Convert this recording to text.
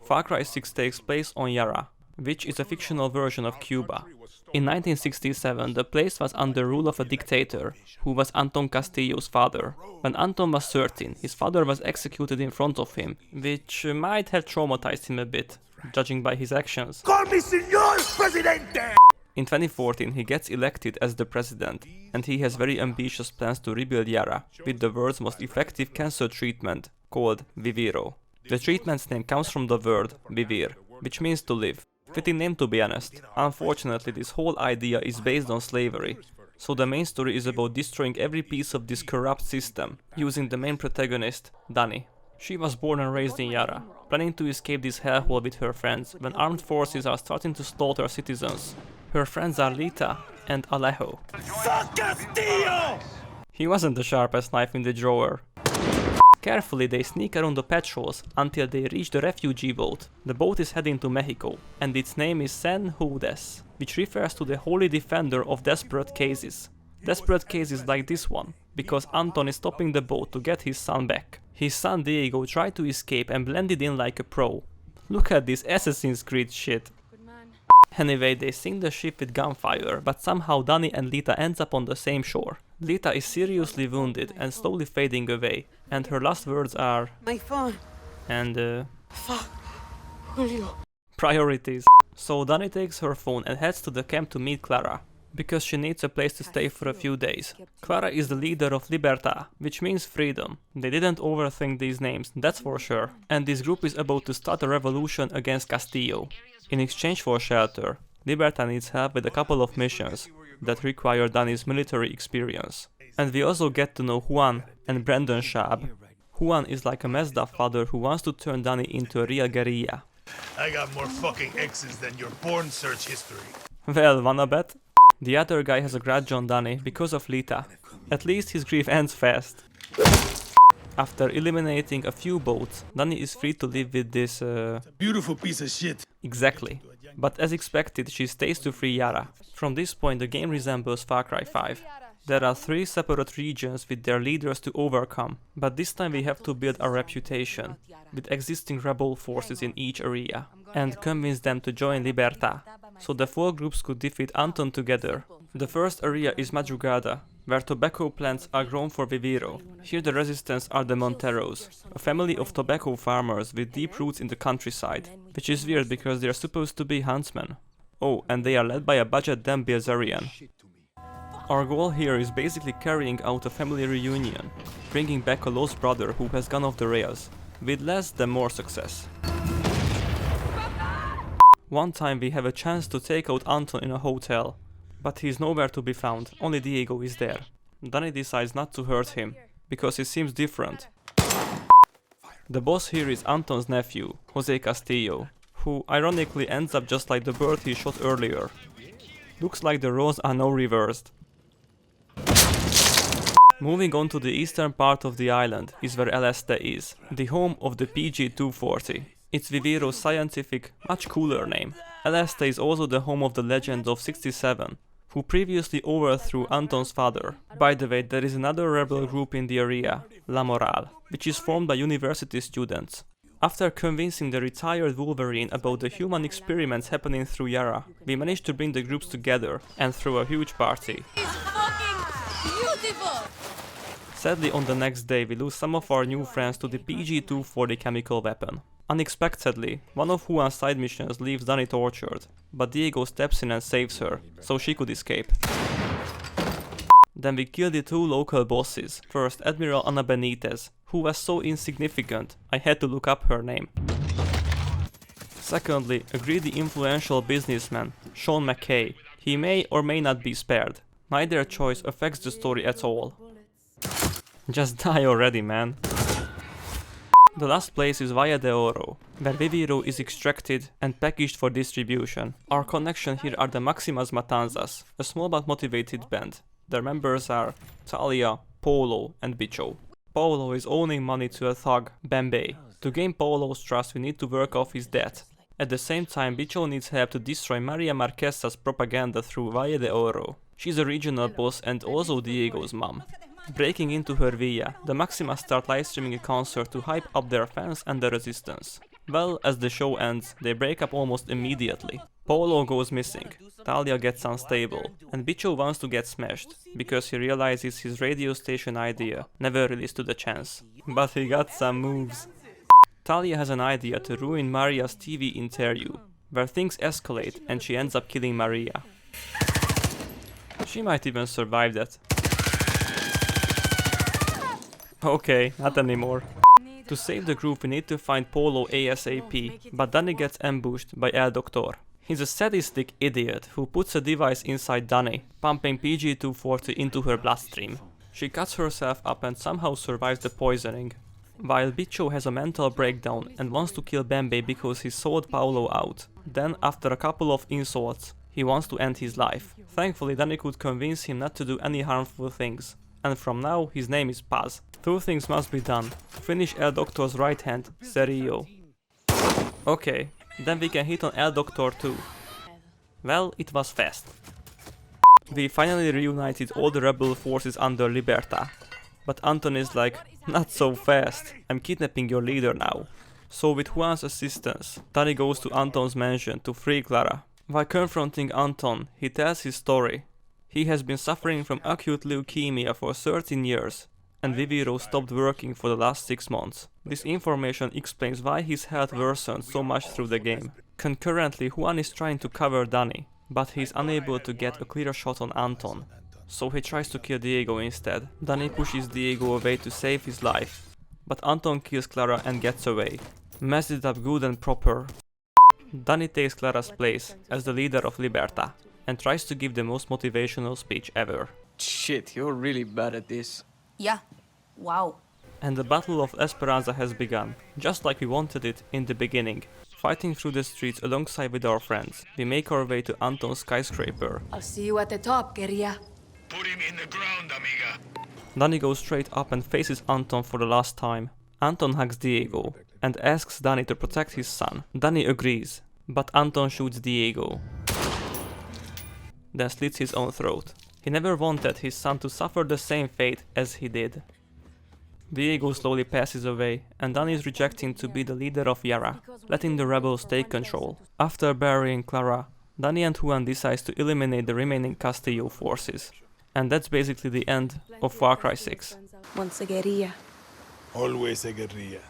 Far Cry 6 takes place on Yara, which is a fictional version of Cuba. In 1967, the place was under rule of a dictator, who was Anton Castillo's father. When Anton was 13, his father was executed in front of him, which might have traumatized him a bit, judging by his actions. Call me Señor Presidente! In 2014, he gets elected as the president, and he has very ambitious plans to rebuild Yara, with the world's most effective cancer treatment, called Viviro. The treatment's name comes from the word vivir, which means to live. Fitting name, to be honest. Unfortunately, this whole idea is based on slavery, so the main story is about destroying every piece of this corrupt system, using the main protagonist, Dani. She was born and raised in Yara, planning to escape this hellhole with her friends when armed forces are starting to slaughter citizens. Her friends are Lita and Alejo. He wasn't the sharpest knife in the drawer. Carefully, they sneak around the patrols until they reach the refugee boat. The boat is heading to Mexico, and its name is San Judas, which refers to the holy defender of desperate cases. Desperate cases like this one, because Anton is stopping the boat to get his son back. His son Diego tried to escape and blended in like a pro. Look at this Assassin's Creed shit. Anyway, they sink the ship with gunfire, but somehow Dani and Lita ends up on the same shore. Lita is seriously wounded and slowly fading away, and her last words are... My phone. And Fuck. Julio. priorities. So Dani takes her phone and heads to the camp to meet Clara, because she needs a place to stay for a few days. Clara is the leader of Libertad, which means freedom. They didn't overthink these names, that's for sure. And this group is about to start a revolution against Castillo. In exchange for shelter, Libertad needs help with a couple of missions that require Dani's military experience. And we also get to know Juan and Brandon Schaab. Juan is like a messed up father who wants to turn Dani into a real guerrilla. I got more fucking exes than your porn search history. Well, wanna bet? The other guy has a grudge on Dani because of Lita. At least his grief ends fast. After eliminating a few boats, Dani is free to live with this Beautiful piece of shit. Exactly. But as expected, she stays to free Yara. From this point, the game resembles Far Cry 5. There are 3 separate regions with their leaders to overcome, but this time we have to build a reputation, with existing rebel forces in each area, and convince them to join Libertad, so the 4 groups could defeat Anton together. The first area is Madrugada, where tobacco plants are grown for Viviro. Here the resistance are the Monteros, a family of tobacco farmers with deep roots in the countryside, which is weird because they are supposed to be huntsmen. Oh, and they are led by a budget damn Bilzerian. Our goal here is basically carrying out a family reunion, bringing back a lost brother who has gone off the rails, with less than more success. One time we have a chance to take out Anton in a hotel, but he is nowhere to be found, only Diego is there. Dani decides not to hurt him, because he seems different. The boss here is Anton's nephew, Jose Castillo, who ironically ends up just like the bird he shot earlier. Looks like the roles are now reversed. Moving on to the eastern part of the island is where El Este is, the home of the PG-240. It's Viviro's scientific, much cooler name. El Este is also the home of the legend of 67, who previously overthrew Anton's father. By the way, there is another rebel group in the area, La Moral, which is formed by university students. After convincing the retired Wolverine about the human experiments happening through Yara, we managed to bring the groups together and throw a huge party. It's fucking beautiful! Sadly, on the next day we lose some of our new friends to the PG-240 chemical weapon. Unexpectedly, one of Juan's side missions leaves Dani tortured, but Diego steps in and saves her, so she could escape. Then we kill the 2 local bosses, first Admiral Ana Benitez, who was so insignificant I had to look up her name. Secondly, a greedy influential businessman, Sean McKay. He may or may not be spared. Neither choice affects the story at all. Just die already, man. The last place is Valle de Oro, where Viviro is extracted and packaged for distribution. Our connection here are the Maximas Matanzas, a small but motivated band. Their members are Talia, Polo and Bicho. Polo is owing money to a thug, Bembe. To gain Polo's trust we need to work off his debt. At the same time, Bicho needs help to destroy Maria Marquesa's propaganda through Valle de Oro. She's a regional boss and also Diego's mom. Breaking into her villa, the Maximas start livestreaming a concert to hype up their fans and the resistance. Well, as the show ends, they break up almost immediately. Polo goes missing, Talia gets unstable, and Bicho wants to get smashed, because he realizes his radio station idea never really stood a chance. But he got some moves. Talia has an idea to ruin Maria's TV interview, where things escalate and she ends up killing Maria. She might even survive that. Okay, not anymore. To save the group we need to find Polo ASAP, but Dani gets ambushed by El Doctor. He's a sadistic idiot who puts a device inside Dani, pumping PG-240 into her bloodstream. She cuts herself up and somehow survives the poisoning. While Bicho has a mental breakdown and wants to kill Bembe because he sold Paolo out. Then, after a couple of insults, he wants to end his life. Thankfully, Dani could convince him not to do any harmful things. And from now, his name is Paz. Two things must be done. Finish El Doctor's right hand, Serio. Okay, then we can hit on El Doctor too. Well, it was fast. We finally reunited all the rebel forces under Libertà. But Anton is like, not so fast, I'm kidnapping your leader now. So with Juan's assistance, Dani goes to Anton's mansion to free Clara. While confronting Anton, he tells his story. He has been suffering from acute leukemia for 13 years, and Viviro stopped working for the last 6 months. This information explains why his health worsened so much through the game. Concurrently, Juan is trying to cover Dani, but he is unable to get a clear shot on Anton, so he tries to kill Diego instead. Dani pushes Diego away to save his life, but Anton kills Clara and gets away. Messed it up good and proper. Dani takes Clara's place as the leader of Libertà, and tries to give the most motivational speech ever. Shit, you're really bad at this. Yeah. Wow. And the Battle of Esperanza has begun, just like we wanted it in the beginning. Fighting through the streets alongside with our friends, we make our way to Anton's skyscraper. I'll see you at the top, guerrilla. Put him in the ground, amiga. Dani goes straight up and faces Anton for the last time. Anton hugs Diego and asks Dani to protect his son. Dani agrees, but Anton shoots Diego, then slits his own throat. He never wanted his son to suffer the same fate as he did. Diego slowly passes away, and Dani is rejecting to be the leader of Yara, letting the rebels take control. After burying Clara, Dani and Juan decides to eliminate the remaining Castillo forces. And that's basically the end of Far Cry 6. Once a guerrilla. Always a guerrilla.